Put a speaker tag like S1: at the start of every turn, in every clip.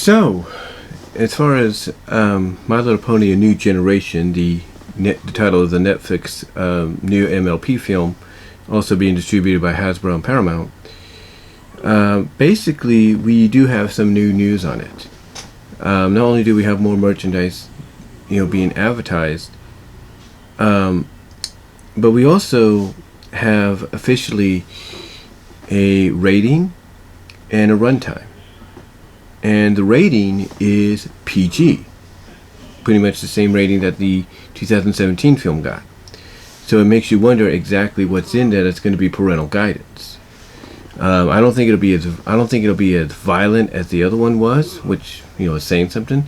S1: So, as far as My Little Pony: A New Generation, the title of the Netflix new MLP film, also being distributed by Hasbro and Paramount, basically we do have some new news on it. Not only do we have more merchandise, being advertised, but we also have officially a rating and a runtime. And the rating is PG. Pretty much the same rating that the 2017 film got. So it makes you wonder exactly what's in there that's going to be parental guidance. I don't think it'll be as violent as the other one was, which is saying something.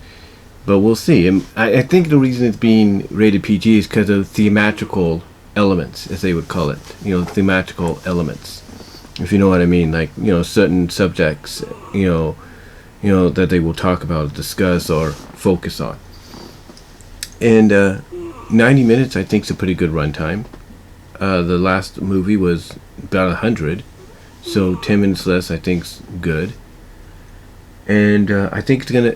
S1: But we'll see. And I think the reason it's being rated PG is because of theatrical elements, as they would call it. Theatrical elements, if you know what I mean. Like certain subjects, that they will talk about, discuss, or focus on. And 90 minutes, I think, is a pretty good runtime. The last movie was about 100, so 10 minutes less, I think, is good. And I think in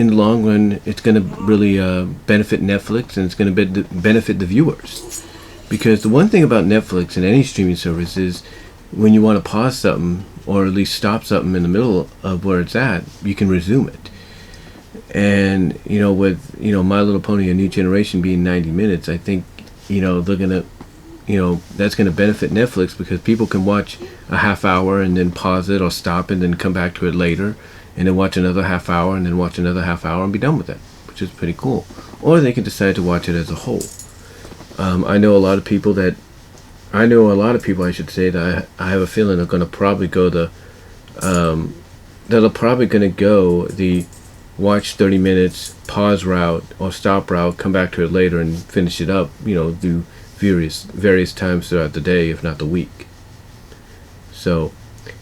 S1: the long run, it's gonna really benefit Netflix, and it's gonna benefit the viewers. Because the one thing about Netflix and any streaming service is, when you want to pause something, or at least stop something in the middle of where it's at, you can resume it. And with My Little Pony: A New Generation being 90 minutes, I think they're gonna that's gonna benefit Netflix, because people can watch a half hour and then pause it or stop it and then come back to it later, and then watch another half hour and then watch another half hour and be done with it, which is pretty cool. Or they can decide to watch it as a whole. I know a lot of people, I should say, that I have a feeling are going to probably go the watch 30 minutes, pause route, or stop route, come back to it later and finish it up, through various times throughout the day, if not the week. So,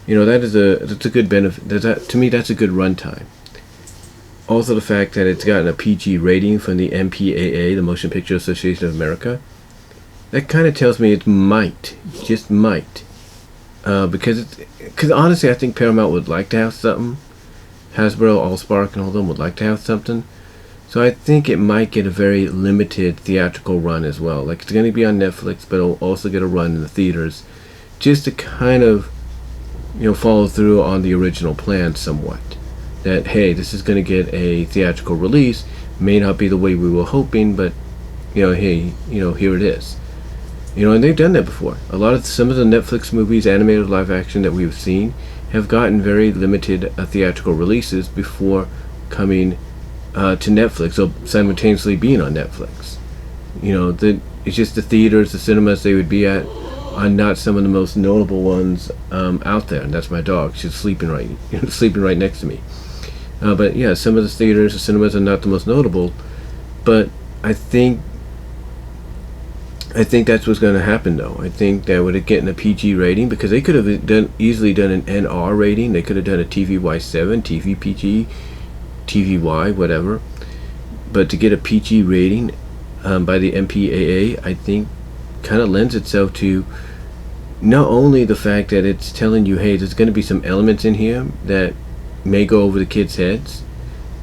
S1: that's a good benefit. To me, that's a good runtime. Also, the fact that it's gotten a PG rating from the MPAA, the Motion Picture Association of America, that kind of tells me it just might, because honestly, I think Paramount would like to have something. Hasbro, Allspark, and all of them would like to have something. So I think it might get a very limited theatrical run as well. Like, it's going to be on Netflix, but it'll also get a run in the theaters, just to kind of, follow through on the original plan somewhat. That, hey, this is going to get a theatrical release. May not be the way we were hoping, but, hey, here it is. And they've done that before. Some of the Netflix movies, animated live action that we've seen, have gotten very limited theatrical releases before coming to Netflix, or simultaneously being on Netflix. It's just the theaters, the cinemas they would be at are not some of the most notable ones out there. And that's my dog. She's sleeping right next to me. But yeah, some of the theaters, the cinemas are not the most notable. But I think that's what's going to happen, though. I think that with it getting a PG rating, because they could have easily done an NR rating. They could have done a TVY7, TVPG, TVY, whatever. But to get a PG rating by the MPAA, I think kind of lends itself to not only the fact that it's telling you, hey, there's going to be some elements in here that may go over the kids' heads,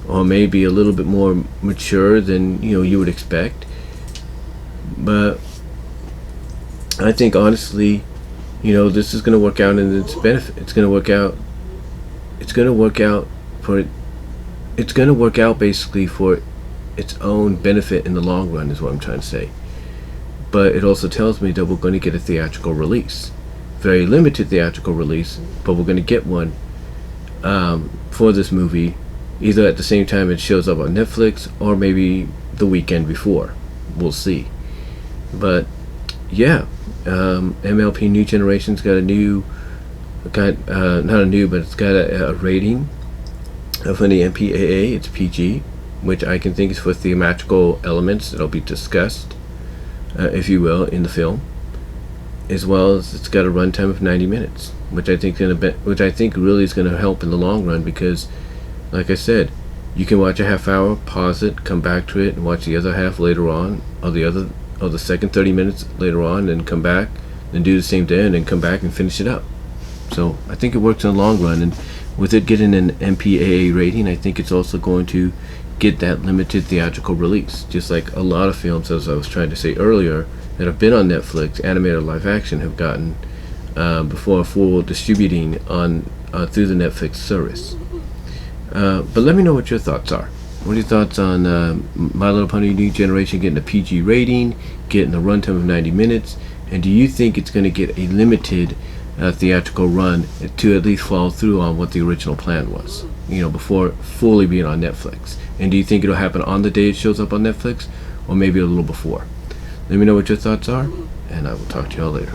S1: or may be a little bit more mature than you would expect. But I think, honestly, this is going to work out in its benefit. It's going to work out basically for its own benefit in the long run, is what I'm trying to say. But it also tells me that we're going to get a theatrical release. Very limited theatrical release, but we're going to get one for this movie, either at the same time it shows up on Netflix, or maybe the weekend before. We'll see. But yeah, MLP New Generation's got it's got a rating from the MPAA. It's PG, which I can think is for theatrical elements that'll be discussed, if you will, in the film, as well as it's got a runtime of 90 minutes, which I think really is going to help in the long run, because, like I said, you can watch a half hour, pause it, come back to it, and watch the other half later on, or the second 30 minutes later on, and come back and do the same thing, and then come back and finish it up. So I think it works in the long run, and with it getting an MPAA rating, I think it's also going to get that limited theatrical release. Just like a lot of films, as I was trying to say earlier, that have been on Netflix, animated live action, have gotten before full distributing on through the Netflix service. But let me know what your thoughts are. What are your thoughts on My Little Pony New Generation getting a PG rating, getting a runtime of 90 minutes, and do you think it's going to get a limited theatrical run to at least follow through on what the original plan was, before fully being on Netflix? And do you think it'll happen on the day it shows up on Netflix, or maybe a little before? Let me know what your thoughts are, and I will talk to y'all later.